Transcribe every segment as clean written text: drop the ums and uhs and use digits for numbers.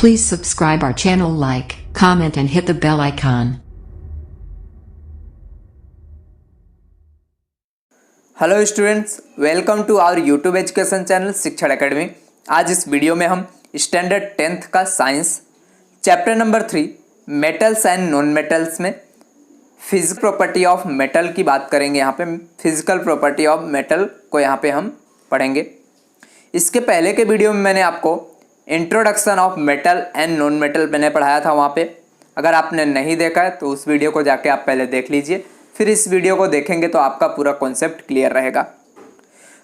Please subscribe our channel, like, comment and hit the bell icon. Hello students, welcome to our YouTube education channel Shikshan Academy. आज इस video में हम standard 10th का science chapter number 3 metals and non metals में physical property of metal की बात करेंगे। यहाँ पे फिजिकल प्रॉपर्टी ऑफ मेटल को यहाँ पे हम पढ़ेंगे। इसके पहले के वीडियो में मैंने आपको introduction of metal and non metal मैंने पढ़ाया था। वहाँ पे अगर आपने नहीं देखा है तो उस वीडियो को जाके आप पहले देख लीजिए, फिर इस वीडियो को देखेंगे तो आपका पूरा कॉन्सेप्ट क्लियर रहेगा।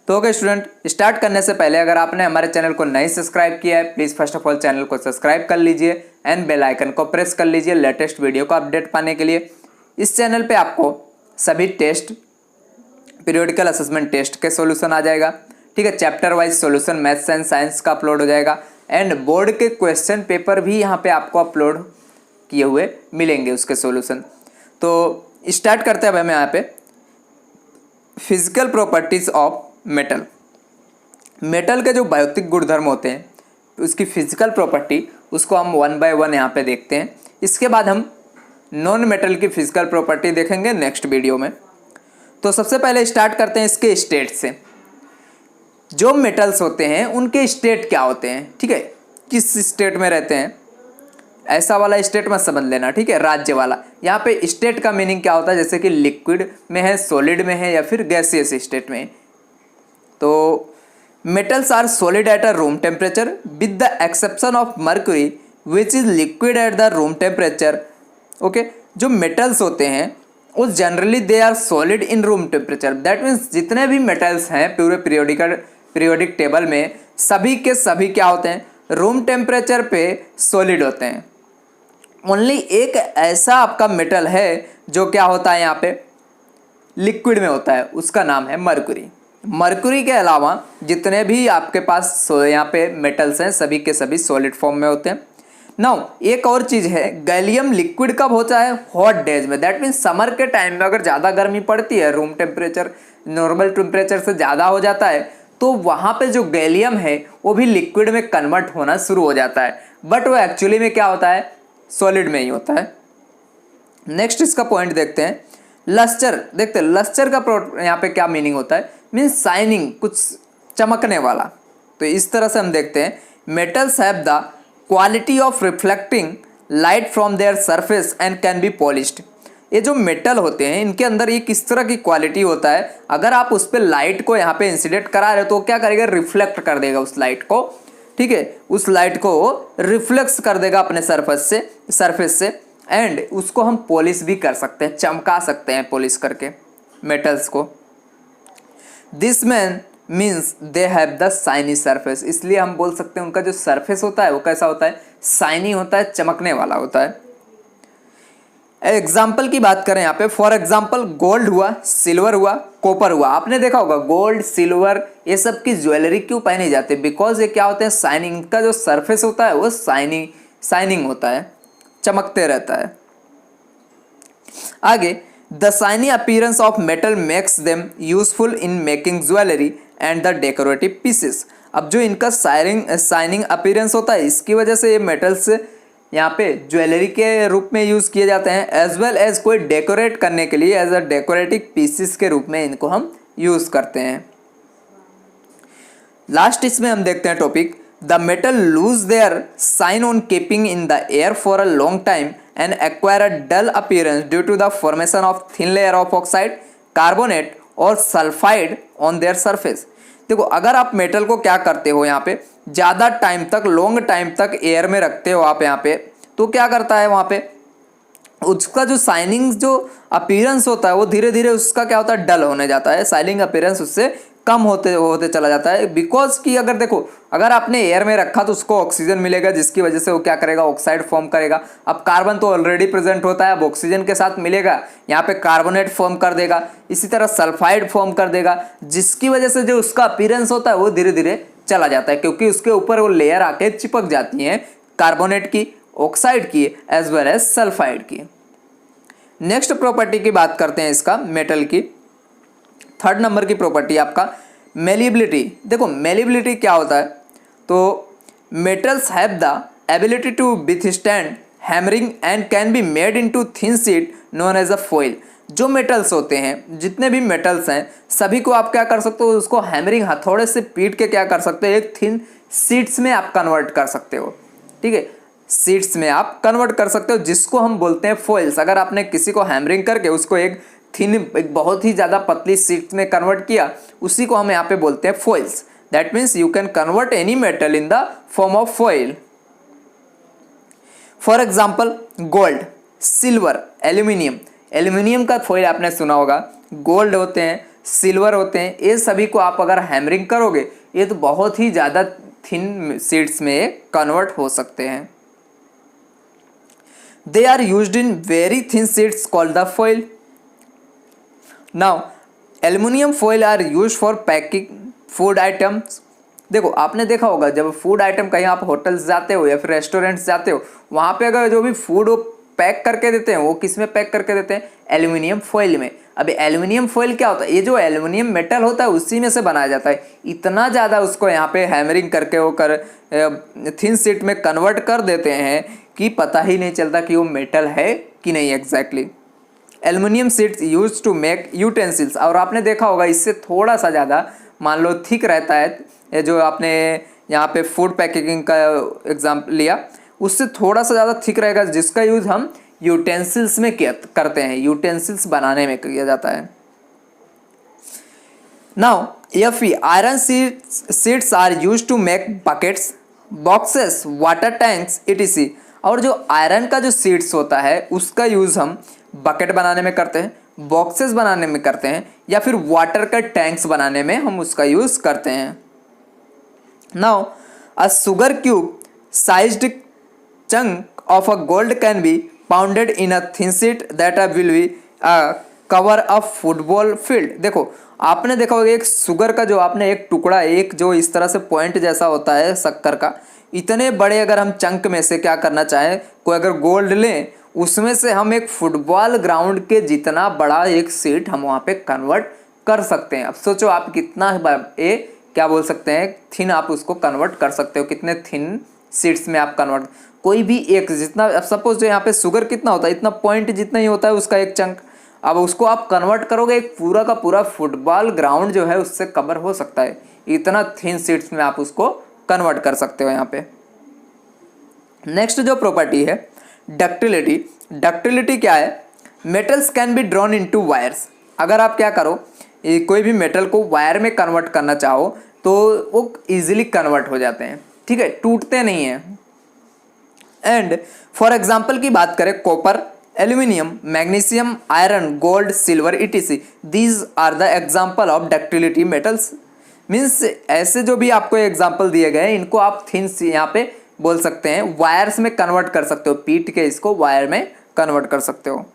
तो ओके स्टूडेंट, स्टार्ट करने से पहले अगर आपने हमारे चैनल को नहीं सब्सक्राइब किया है, please first of all channel को सब्सक्राइब कर लीजिए एंड बेल आइकन को प्रेस कर लीजिए लेटेस्ट वीडियो का अपडेट पाने के लिए। इस चैनल पे आपको सभी टेस्ट, पीरियोडिकल असेसमेंट टेस्ट के सॉल्यूशन आ जाएगा, ठीक है। Chapter wise solution maths and science का अपलोड हो जाएगा एंड बोर्ड के क्वेश्चन पेपर भी यहाँ पे आपको अपलोड किए हुए मिलेंगे, उसके सॉल्यूशन। तो स्टार्ट करते हैं अब हम यहाँ पे physical properties of metal. Metal के जो भौतिक गुणधर्म होते हैं उसकी फिजिकल प्रॉपर्टी, उसको हम वन बाय वन यहाँ पे देखते हैं। इसके बाद हम नॉन मेटल की फिजिकल प्रॉपर्टी देखेंगे नेक्स्ट वीडियो में। तो सबसे पहले स्टार्ट करते हैं इसके स्टेट से। जो मेटल्स होते हैं उनके स्टेट क्या होते हैं, ठीक है, किस स्टेट में रहते हैं, ऐसा वाला स्टेट मत समझ लेना, ठीक है, राज्य वाला। यहाँ पे स्टेट का मीनिंग क्या होता है, जैसे कि लिक्विड में है, सॉलिड में है या फिर गैसियस स्टेट में है। तो metals are solid at a room temperature with the exception of mercury which is liquid at the room temperature. Okay, जो मेटल्स होते हैं वो generally they are solid in room temperature. That means जितने भी metals हैं पूरे periodic table में सभी के सभी क्या होते हैं, रूम टेम्परेचर पे सॉलिड होते हैं। ओनली एक ऐसा आपका मेटल है जो क्या होता है यहाँ पे लिक्विड में होता है, उसका नाम है मर्क्यूरी। मर्क्यूरी के अलावा जितने भी आपके पास यहाँ पे मेटल्स हैं सभी के सभी सॉलिड फॉर्म में होते हैं। नाउ एक और चीज़ है, गैलियम लिक्विड कब होता है, हॉट डेज में। दैट मीन्स समर के टाइम में अगर ज़्यादा गर्मी पड़ती है, रूम टेम्परेचर नॉर्मल टेम्परेचर से ज़्यादा हो जाता है, तो वहाँ पे जो गैलियम है वो भी लिक्विड में कन्वर्ट होना शुरू हो जाता है, बट वो एक्चुअली में क्या होता है, सॉलिड में ही होता है। नेक्स्ट इसका पॉइंट देखते हैं, लस्टर। देखते हैं लस्टर का यहाँ पे क्या मीनिंग होता है, मीन्स शाइनिंग, कुछ चमकने वाला। तो इस तरह से हम देखते हैं metals have the quality of reflecting light from their surface and can B polished. ये जो मेटल होते हैं इनके अंदर ये किस तरह की क्वालिटी होता है, अगर आप उस पर लाइट को यहाँ पे इंसिडेंट करा रहे हो तो क्या करेगा, रिफ्लेक्ट कर देगा उस लाइट को, ठीक है, उस लाइट को रिफ्लेक्स कर देगा अपने सरफेस से एंड उसको हम पॉलिश भी कर सकते हैं, चमका सकते हैं पॉलिश करके मेटल्स को। This man means they have the shiny surface. इसलिए हम बोल सकते हैं उनका जो सरफेस होता है वो कैसा होता है, शाइनी होता है, चमकने वाला होता है। एग्जाम्पल की बात करें यहाँ पे, फॉर एग्जाम्पल गोल्ड हुआ, सिल्वर हुआ, कॉपर हुआ। आपने देखा होगा गोल्ड, सिल्वर ये सब की ज्वेलरी क्यों पहनी जाती है, बिकॉज ये क्या होते हैं, शाइनिंग। का जो सरफेस होता है वो शाइनिंग होता है, चमकते रहता है। आगे, the shiny appearance of metal makes them useful in making jewellery and the decorative pieces. अब जो इनका शाइनिंग अपीयरेंस होता है इसकी वजह से ये मेटल्स यहाँ पे ज्वेलरी के रूप में यूज़ किए जाते हैं, एज वेल एज कोई डेकोरेट करने के लिए एज अ डेकोरेटिव पीसेस के रूप में इनको हम यूज़ करते हैं। लास्ट इसमें हम देखते हैं topic, the metal lose their shine on keeping in the air for a long time and acquire a dull appearance due to the formation of thin layer of oxide, carbonate और sulphide on their surface. देखो अगर आप metal को क्या करते हो, यहाँ पे ज़्यादा टाइम तक, लॉन्ग टाइम तक एयर में रखते हो आप यहाँ पे, तो क्या करता है वहाँ पे उसका जो शाइनिंग जो अपीयरेंस होता है वो धीरे धीरे उसका क्या होता है, डल होने जाता है, शाइनिंग अपीयरेंस उससे कम होते होते चला जाता है। बिकॉज कि अगर देखो अगर आपने एयर में रखा तो उसको ऑक्सीजन मिलेगा जिसकी वजह से वो क्या करेगा, ऑक्साइड फॉर्म करेगा। अब कार्बन तो ऑलरेडी प्रेजेंट होता है, अब ऑक्सीजन के साथ मिलेगा, यहाँ पे कार्बोनेट फॉर्म कर देगा, इसी तरह सल्फाइड फॉर्म कर देगा, जिसकी वजह से जो उसका अपीयरेंस होता है वो धीरे धीरे चला जाता है, क्योंकि उसके ऊपर वो लेयर आके चिपक जाती हैं कार्बोनेट की, ऑक्साइड की एज वेल एज सल्फाइड की। नेक्स्ट प्रॉपर्टी की बात करते हैं इसका मेटल की, थर्ड नंबर की प्रॉपर्टी आपका मेलिबिलिटी। देखो मेलिबिलिटी क्या होता है, तो metals have the ability to withstand hammering and can be made into thin sheet known as a foil. जो मेटल्स होते हैं, जितने भी मेटल्स हैं, सभी को आप क्या कर सकते हो, उसको हैमरिंग हथौड़े से पीट के क्या कर सकते हो, एक थिन शीट्स में आप कन्वर्ट कर सकते हो। ठीक है, शीट्स में आप कन्वर्ट कर सकते हो, जिसको हम बोलते हैं फॉइल्स। अगर आपने किसी को हैमरिंग करके उसको एक बहुत ही ज़्यादा पतली शीट में कन्वर्ट किया, उसी को हम यहाँ पे बोलते हैं foils. That means you can convert any metal in the form of foil. For example gold, silver, aluminium. Aluminium का फॉइल आपने सुना होगा, गोल्ड होते हैं, सिल्वर होते हैं, ये सभी को आप अगर हैमरिंग करोगे, ये तो बहुत ही ज़्यादा थिन शीट्स में कन्वर्ट हो सकते हैं। They are used in very thin sheets called the foil. Now aluminium foil are used for packing food items. देखो, आपने देखा होगा जब फूड आइटम कहीं आप होटल्स जाते हो या फिर रेस्टोरेंट्स जाते हो, वहाँ पे अगर जो भी फूड वो पैक करके देते हैं, वो किस में पैक करके देते हैं, एल्यूमिनियम फॉइल में। अभी एल्यूमिनियम फॉइल क्या होता है, ये जो एल्यूमिनियम मेटल होता है उसी में से बनाया जाता है। इतना ज़्यादा उसको यहाँ पे हैमरिंग करके वो थिन शीट में कन्वर्ट कर देते हैं कि पता ही नहीं चलता कि वो मेटल है कि नहीं exactly. Aluminium sheets use to make utensils. और आपने देखा होगा इससे थोड़ा सा ज़्यादा मान लो थिक रहता है, ये जो आपने यहाँ पे फूड पैकेजिंग का एग्जाम्पल लिया, उससे थोड़ा सा ज़्यादा थिक रहेगा, जिसका यूज़ हम यूटेंसिल्स में करते हैं, यूटेंसिल्स बनाने में किया जाता है। Now Fe iron sheets are use to make buckets, boxes, water tanks etc। और जो आयरन का जो शीट्स होता है उसका यूज़ हम बकेट बनाने में करते हैं, बॉक्सेस बनाने में करते हैं, या फिर वाटर का टैंक्स बनाने में हम उसका यूज़ करते हैं। Now a sugar cube sized chunk of a gold can be pounded in a thin sheet that will be cover a football field. देखो, आपने देखा होगा एक शुगर का जो आपने एक टुकड़ा, एक जो इस तरह से पॉइंट जैसा होता है शक्कर का, इतने बड़े अगर हम चंक में से क्या करना चाहें, कोई अगर गोल्ड लें, उसमें से हम एक फुटबॉल ग्राउंड के जितना बड़ा एक शीट हम वहाँ पे कन्वर्ट कर सकते हैं। अब सोचो आप कितना ये क्या बोल सकते हैं, थिन आप उसको कन्वर्ट कर सकते हो, कितने थिन शीट्स में आप कन्वर्ट, कोई भी एक जितना, अब सपोज जो यहाँ पे शुगर कितना होता है, इतना पॉइंट जितना ही होता है उसका एक चंक, अब उसको आप कन्वर्ट करोगे, एक पूरा का पूरा फुटबॉल ग्राउंड जो है उससे कवर हो सकता है। इतना थिन शीट्स में आप उसको कन्वर्ट कर सकते हो यहाँ पे। नेक्स्ट जो प्रॉपर्टी है डक्टिलिटी। डक्टिलिटी क्या है, metals can be drawn into wires. अगर आप क्या करो, कोई भी मेटल को वायर में कन्वर्ट करना चाहो तो वो इजीली कन्वर्ट हो जाते हैं, ठीक है, टूटते नहीं हैं। एंड फॉर एग्जांपल की बात करें, copper, aluminium, magnesium, iron, gold, silver etc, these are the example of ductility metals. Means ऐसे जो भी आपको एग्जाम्पल दिए गए हैं, इनको आप थिन यहाँ पे बोल सकते हैं, वायर्स में कन्वर्ट कर सकते हो, पीट के इसको वायर में कन्वर्ट कर सकते हो।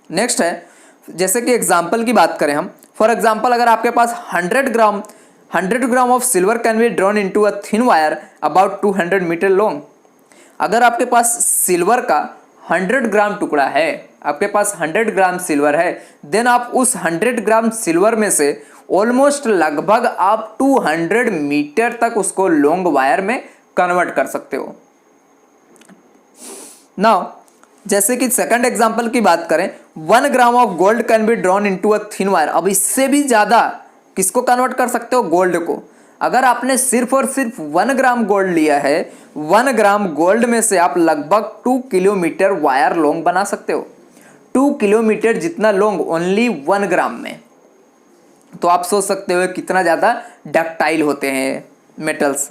नेक्स्ट है, जैसे कि एग्जाम्पल की बात करें हम, फॉर एग्जाम्पल अगर आपके पास 100 gram of silver can be drawn into a thin wire about 200 metre long. अगर आपके पास सिल्वर का 100 ग्राम टुकड़ा है, आपके पास 100 ग्राम सिल्वर है, देन आप उस 100 ग्राम सिल्वर में से ऑलमोस्ट लगभग आप 200 मीटर तक उसको लॉन्ग वायर में कन्वर्ट कर सकते हो। नाउ जैसे कि सेकंड एग्जांपल की बात करें, 1 gram of gold can be drawn into a thin wire. अब इससे भी ज़्यादा किसको कन्वर्ट कर सकते हो, गोल्ड को। अगर आपने सिर्फ और सिर्फ 1 ग्राम गोल्ड लिया है, 1 ग्राम गोल्ड में से आप लगभग 2 किलोमीटर वायर लॉन्ग बना सकते हो। 2 किलोमीटर जितना लॉन्ग ओनली 1 ग्राम में। तो आप सोच सकते हो कितना ज़्यादा डक्टाइल होते हैं मेटल्स।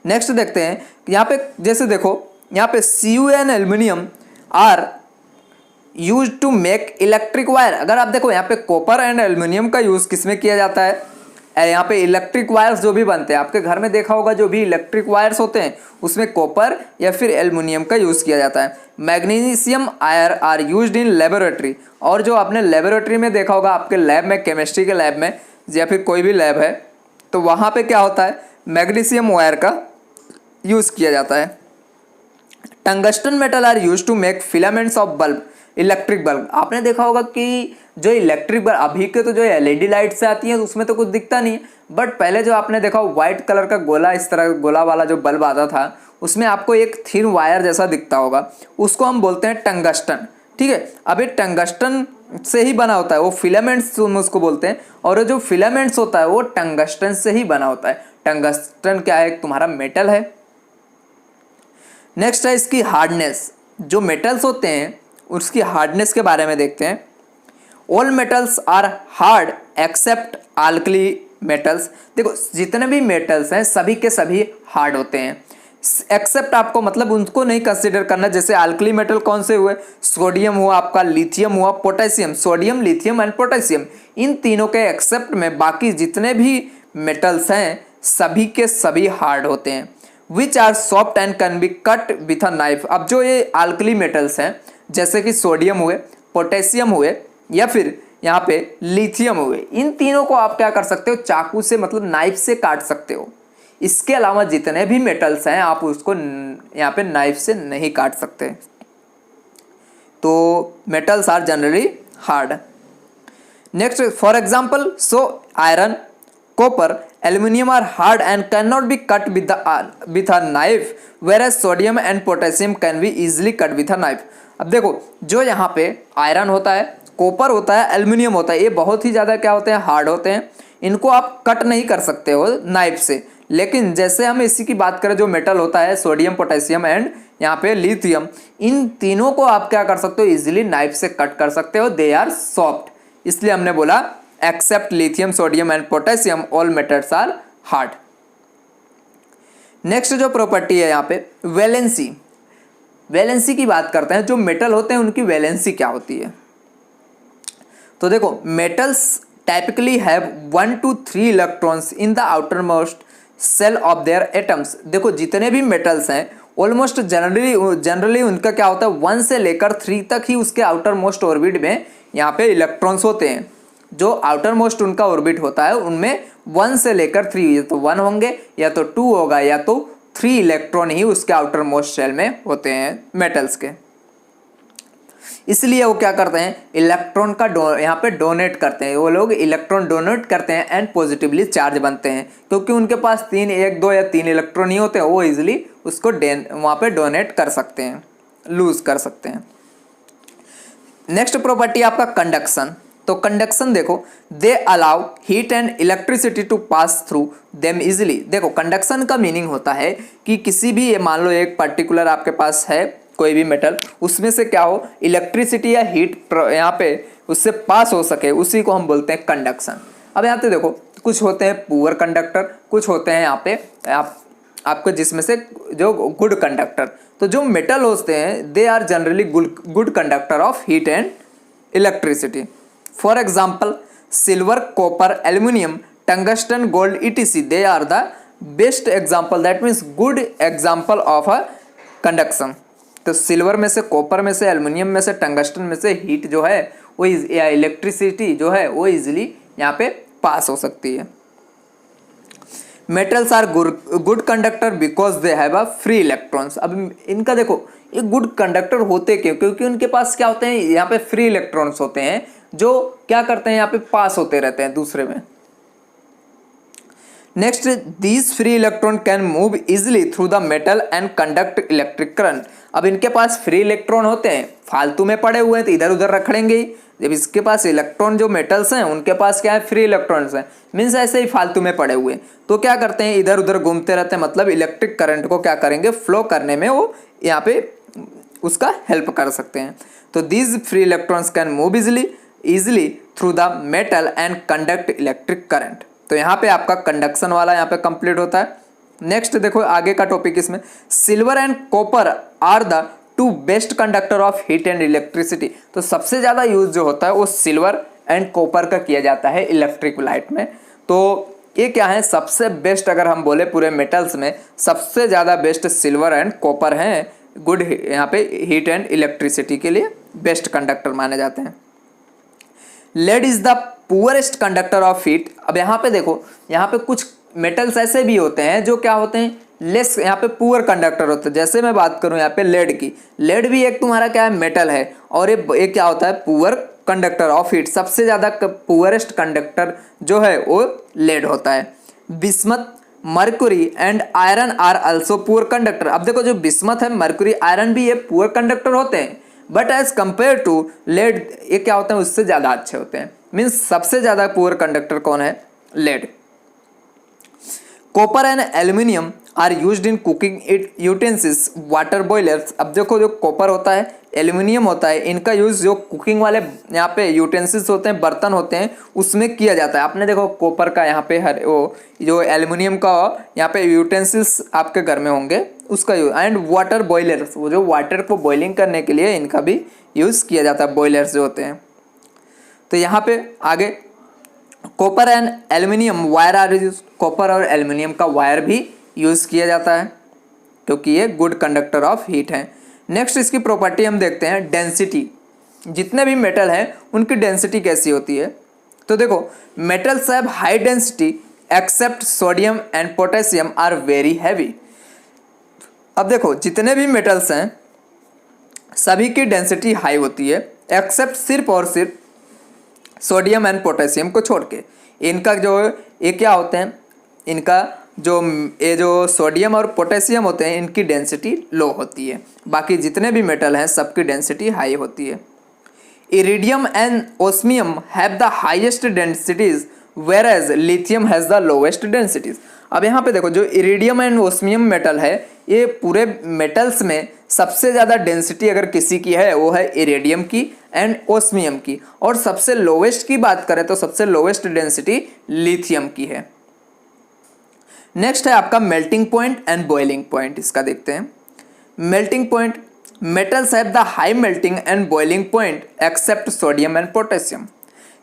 नेक्स्ट देखते हैं, यहाँ पे जैसे देखो, यहाँ पे Cu and aluminium are use to make electric wire. अगर आप देखो यहाँ पे कॉपर एंड एल्यूमिनियम का यूज़ किसमें किया जाता है, यहाँ पे इलेक्ट्रिक वायर्स जो भी बनते हैं, आपके घर में देखा होगा जो भी इलेक्ट्रिक वायर्स होते हैं उसमें कॉपर या फिर एल्यूमिनियम का यूज़ किया जाता है। Magnesium wire are used in laboratory. और जो आपने लेबोरेटरी में देखा होगा, आपके लैब में, केमिस्ट्री के लैब में या फिर कोई भी लैब है, तो वहाँ पे क्या होता है, मैग्नीशियम वायर का यूज़ किया जाता है। Tungsten metal are use to make filaments of bulb, electric bulb. आपने देखा होगा कि जो इलेक्ट्रिक बल्ब अभी के तो जो एलईडी लाइट से आती है उसमें तो कुछ दिखता नहीं है, बट पहले जो आपने देखा व्हाइट कलर का गोला, इस तरह गोला वाला जो बल्ब आता था, उसमें आपको एक थिन वायर जैसा दिखता होगा, उसको हम बोलते हैं टंगस्टन। ठीक है, अब ये टंगस्टन से ही बना होता है, वो फिलामेंट्स हम उसको बोलते हैं, और ये जो फिलामेंट्स होता है वो टंगस्टन से ही बना होता है। टंगस्टन क्या है, तुम्हारा मेटल है। नेक्स्ट है इसकी हार्डनेस। जो मेटल्स होते हैं उसकी हार्डनेस के बारे में देखते हैं। All metals are hard except alkali metals. देखो जितने भी मेटल्स हैं सभी के सभी हार्ड होते हैं, एक्सेप्ट आपको मतलब उनको नहीं कंसिडर करना। जैसे आल्कली मेटल कौन से हुए, सोडियम हुआ आपका, लिथियम हुआ, potassium. Sodium, lithium and potassium, इन तीनों के एक्सेप्ट में बाकी जितने भी मेटल्स हैं सभी के सभी हार्ड होते हैं। Which are soft and can be cut with a knife. अब जो ये आल्कली मेटल्स हैं जैसे कि सोडियम हुए, पोटेशियम हुए या फिर यहाँ पे लिथियम हुए, इन तीनों को आप क्या कर सकते हो, चाकू से मतलब नाइफ से काट सकते हो। इसके अलावा जितने भी मेटल्स हैं आप उसको यहाँ पे नाइफ से नहीं काट सकते। तो metals are generally hard. Next for example, so iron, copper, aluminium are hard and can not be cut with a knife, whereas sodium and potassium can be easily cut with a knife. अब देखो जो यहाँ पे iron होता है, copper होता है, aluminium होता है, ये बहुत ही ज़्यादा क्या होते हैं, हार्ड होते हैं। इनको आप कट नहीं कर सकते हो नाइफ से। लेकिन जैसे हम इसी की बात करें, जो मेटल होता है सोडियम, पोटेशियम एंड यहाँ पे लिथियम, इन तीनों को आप क्या कर सकते हो, इजीली नाइफ से कट कर सकते हो। दे आर सॉफ्ट, इसलिए हमने बोला except lithium, sodium and potassium all metals are hard. Next जो प्रॉपर्टी है यहाँ पे वैलेंसी। वैलेंसी की बात करते हैं, जो मेटल होते हैं उनकी वैलेंसी क्या होती है। तो देखो metals typically have 1 to 3 electrons in the outermost shell of their atoms. देखो जितने भी मेटल्स हैं ऑलमोस्ट जनरली उनका क्या होता है, 1 से लेकर 3 तक ही उसके आउटर मोस्ट ऑर्बिट में यहाँ पे इलेक्ट्रॉन्स होते हैं। जो आउटर मोस्ट उनका ऑर्बिट होता है उनमें 1 से लेकर 3, या तो 1 होंगे या तो 2 होगा या तो 3 इलेक्ट्रॉन ही उसके आउटर मोस्ट शेल में होते हैं मेटल्स के। इसलिए वो क्या करते हैं, इलेक्ट्रॉन का यहाँ पे डोनेट करते हैं। वो लोग इलेक्ट्रॉन डोनेट करते हैं एंड पॉजिटिवली चार्ज बनते हैं, क्योंकि उनके पास 1, 2 या 3 इलेक्ट्रॉन ही होते हैं। वो इजीली उसको वहाँ पे डोनेट कर सकते हैं, लूज कर सकते हैं। नेक्स्ट प्रॉपर्टी आपका कंडक्शन। तो कंडक्शन देखो, they allow heat and electricity to pass through them easily. देखो कंडक्शन का मीनिंग होता है कि किसी भी, मान लो एक पर्टिकुलर आपके पास है कोई भी मेटल, उसमें से क्या हो, इलेक्ट्रिसिटी या हीट यहाँ पे उससे पास हो सके, उसी को हम बोलते हैं कंडक्शन। अब यहाँ पे देखो कुछ होते हैं पुअर कंडक्टर, कुछ होते हैं यहाँ पे आपको जिसमें से जो गुड कंडक्टर। तो जो मेटल होते हैं they are generally good conductor of heat and electricity. For example silver, copper, aluminium, tungsten, gold etc, they are the best example, that means good example of a conduction. तो silver में से, copper में से, aluminium में से, tungsten में से heat जो है वो या इलेक्ट्रिसिटी जो है वो इजीली यहाँ पे पास हो सकती है। Metals are good conductor because they have a free electrons. अब इनका देखो ये गुड कंडक्टर होते क्यों, क्योंकि उनके पास क्या होते हैं, यहाँ पे फ्री इलेक्ट्रॉन्स होते हैं जो क्या करते हैं, यहाँ पे पास होते रहते हैं दूसरे में। Next, these free electron can move easily through the metal and conduct electric current. अब इनके पास फ्री इलेक्ट्रॉन होते हैं, फालतू में पड़े हुए हैं तो इधर उधर रखड़ेंगे ही। जब इसके पास इलेक्ट्रॉन, जो मेटल्स हैं उनके पास क्या है, फ्री इलेक्ट्रॉन्स हैं, मीन्स ऐसे ही फालतू में पड़े हुए, तो क्या करते हैं, इधर उधर घूमते रहते हैं। मतलब इलेक्ट्रिक करंट को क्या करेंगे, फ्लो करने में वो यहाँ पे उसका हेल्प कर सकते हैं। तो these free electrons can move easily through the metal and conduct electric current. तो यहाँ पे आपका कंडक्शन वाला यहाँ पे कंप्लीट होता है। नेक्स्ट देखो आगे का टॉपिक, इसमें silver and copper are the 2 best conductor of heat and electricity. तो सबसे ज़्यादा यूज जो होता है वो सिल्वर एंड कॉपर का किया जाता है इलेक्ट्रिक लाइट में। तो ये क्या है, सबसे बेस्ट अगर हम बोले पूरे मेटल्स में सबसे ज़्यादा बेस्ट सिल्वर एंड कॉपर हैं, गुड यहाँ पे हीट एंड इलेक्ट्रिसिटी के लिए बेस्ट कंडक्टर माने जाते हैं। Lead is the poorest conductor of heat. अब यहाँ पे देखो, यहाँ पे कुछ मेटल्स ऐसे भी होते हैं जो क्या होते हैं, लेस यहाँ पे पुअर कंडक्टर होते हैं। जैसे मैं बात करूँ यहाँ पे लेड की, लेड भी एक तुम्हारा क्या है, मेटल है, और ये क्या होता है, पुअर कंडक्टर ऑफ हीट। सबसे ज़्यादा पुअरेस्ट कंडक्टर जो है वो लेड होता है। Bismuth, mercury and iron are also poor conductor. अब देखो जो बिस्मथ है, मर्क्यूरी, आयरन भी ये पुअर कंडक्टर होते हैं, but as compare to lead ये क्या होते हैं, उससे ज़्यादा अच्छे होते हैं। मीन्स सबसे ज़्यादा पुअर कंडक्टर कौन है, lead. Copper and aluminium are used in cooking it utensils water boilers. अब देखो जो कॉपर होता है, एल्यूमिनियम होता है, इनका यूज़ जो कुकिंग वाले यहाँ पे यूटेंसिल्स होते हैं, बर्तन होते हैं, उसमें किया जाता है। आपने देखो कॉपर का यहाँ पे हर वो जो एल्यूमिनियम का यहाँ पे यूटेंसिल्स आपके घर में होंगे उसका यूज, एंड वाटर बॉयलर्स, वो जो वाटर को बॉइलिंग करने के लिए इनका भी यूज़ किया जाता है, बॉयलर्स जो होते हैं। तो यहाँ पे आगे copper and aluminium wire are use, copper और एल्यूमिनियम का वायर भी यूज़ किया जाता है क्योंकि ये गुड कंडक्टर ऑफ हीट है। नेक्स्ट इसकी प्रॉपर्टी हम देखते हैं, डेंसिटी। जितने भी मेटल हैं उनकी डेंसिटी कैसी होती है, तो देखो metals have high density except sodium and potassium are very heavy. अब देखो जितने भी मेटल्स हैं सभी की डेंसिटी हाई होती है, एक्सेप्ट सिर्फ और सिर्फ सोडियम एंड पोटेशियम को छोड़ के। इनका जो ये क्या होते हैं, इनका ये जो सोडियम और पोटेशियम होते हैं इनकी डेंसिटी लो होती है, बाकी जितने भी मेटल हैं सबकी डेंसिटी हाई होती है। Iridium and osmium have the highest densities whereas lithium has the lowest densities. अब यहाँ पे देखो जो इरिडियम एंड ओस्मियम मेटल है, ये पूरे मेटल्स में सबसे ज़्यादा डेंसिटी अगर किसी की है वो है इरिडियम की एंड ओस्मियम की, और सबसे लोवेस्ट की बात करें तो सबसे लोवेस्ट डेंसिटी लिथियम की है। नेक्स्ट है आपका melting point and boiling point, इसका देखते हैं। Melting point, metals have the high melting and boiling point accept sodium and potassium.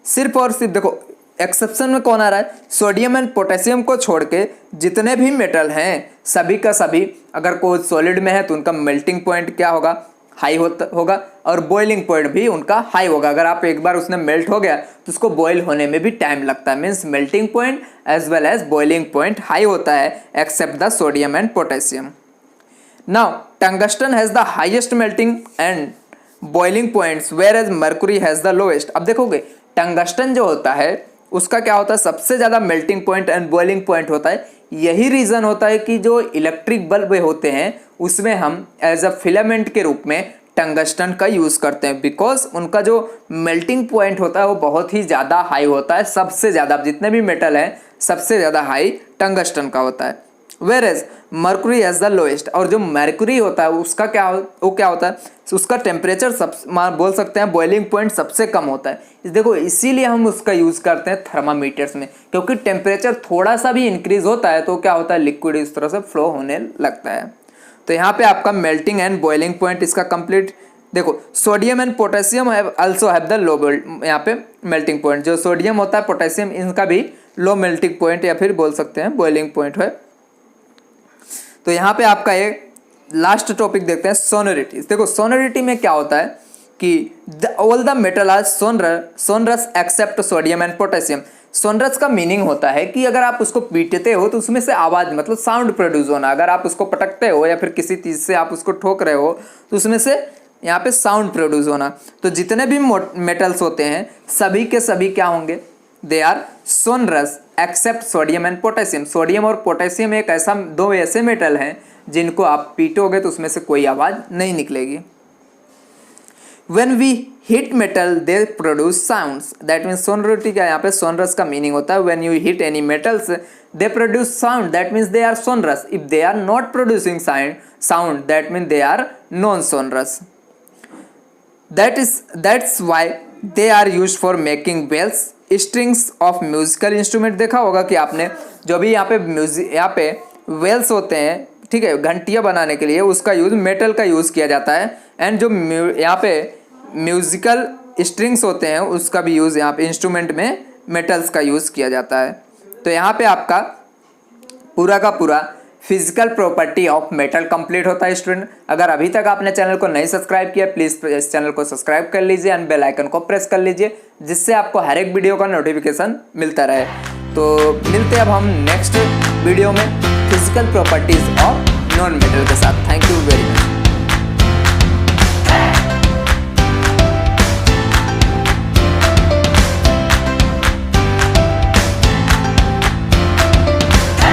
सिर्फ और सिर्फ देखो एक्सेप्शन में कौन आ रहा है, सोडियम एंड पोटेशियम को छोड़ के जितने भी मेटल हैं सभी का सभी अगर कोई सॉलिड में है तो उनका मेल्टिंग पॉइंट क्या होगा, हाई होगा, और बॉइलिंग पॉइंट भी उनका हाई होगा। अगर आप एक बार उसने मेल्ट हो गया तो उसको बॉयल होने में भी टाइम लगता है। Means melting point as well as boiling point high होता है except the sodium and potassium. Now tungsten has the highest melting and boiling points whereas mercury has the lowest. अब देखोगे tungsten जो होता है उसका क्या होता है, सबसे ज़्यादा melting point and boiling point होता है। यही रीज़न होता है कि जो इलेक्ट्रिक बल्ब होते हैं उसमें हम एज अ फिलामेंट के रूप में टंगस्टन का यूज़ करते हैं, बिकॉज उनका जो मेल्टिंग पॉइंट होता है वो बहुत ही ज़्यादा हाई होता है। सबसे ज़्यादा जितने भी मेटल हैं सबसे ज़्यादा हाई टंगस्टन का होता है। Whereas mercury as the lowest, और जो मर्क्यूरी होता है उसका क्या होता है, उसका टेम्परेचर बोल सकते हैं बॉइलिंग पॉइंट सबसे कम होता है। देखो इसीलिए हम उसका यूज़ करते हैं थर्मामीटर्स में, क्योंकि टेम्परेचर थोड़ा सा भी इंक्रीज होता है तो क्या होता है, लिक्विड इस तरह से फ्लो होने लगता है। तो यहाँ पे आपका मेल्टिंग एंड बॉइलिंग पॉइंट इसका कंप्लीट। देखो sodium and potassium also have the low यहाँ पे मेल्टिंग पॉइंट। जो सोडियम होता है, पोटेशियम, इनका भी लो मेल्टिंग पॉइंट या फिर बोल सकते हैं बॉइलिंग पॉइंट है। तो यहाँ पे आपका एक लास्ट टॉपिक देखते हैं, सोनोरिटी। देखो सोनोरिटी में क्या होता है कि all the metal are sonorous except sodium and potassium. Sonorous का मीनिंग होता है कि अगर आप उसको पीटते हो तो उसमें से आवाज़ मतलब साउंड प्रोड्यूस होना। अगर आप उसको पटकते हो या फिर किसी चीज़ से आप उसको ठोक रहे हो तो उसमें से यहाँ पे साउंड प्रोड्यूस होना। तो जितने भी मेटल्स होते हैं सभी के सभी क्या होंगे, they are sonorous except sodium and potassium. Sodium और पोटेशियम एक ऐसा दो ऐसे मेटल हैं जिनको आप पीटोगे तो उसमें से कोई आवाज़ नहीं निकलेगी। When we hit metal they produce sounds, that means sonority का यहाँ पे sonorous का meaning होता है when you hit any metals they produce sound, that means they are sonorous. If they are not producing sound that means they are non-sonorous. That's why they are used for making bells, strings of musical instrument। देखा होगा कि आपने जो भी यहाँ पे Wales होते हैं, ठीक है, घंटियाँ बनाने के लिए उसका यूज़ मेटल का यूज़ किया जाता है। एंड जो यहाँ पे म्यूजिकल स्ट्रिंग्स होते हैं उसका भी यूज़ यहाँ पे इंस्ट्रूमेंट में मेटल्स का यूज़ किया जाता है। तो यहाँ पे आपका पूरा का पूरा physical property of metal complete होता है स्टूडेंट। अगर अभी तक आपने चैनल को नहीं सब्सक्राइब किया प्लीज़ इस चैनल को सब्सक्राइब कर लीजिए एंड बेल आइकन को प्रेस कर लीजिए, जिससे आपको हर एक वीडियो का नोटिफिकेशन मिलता रहे। तो मिलते हैं अब हम नेक्स्ट वीडियो में physical properties of non metal के साथ। Thank you very much.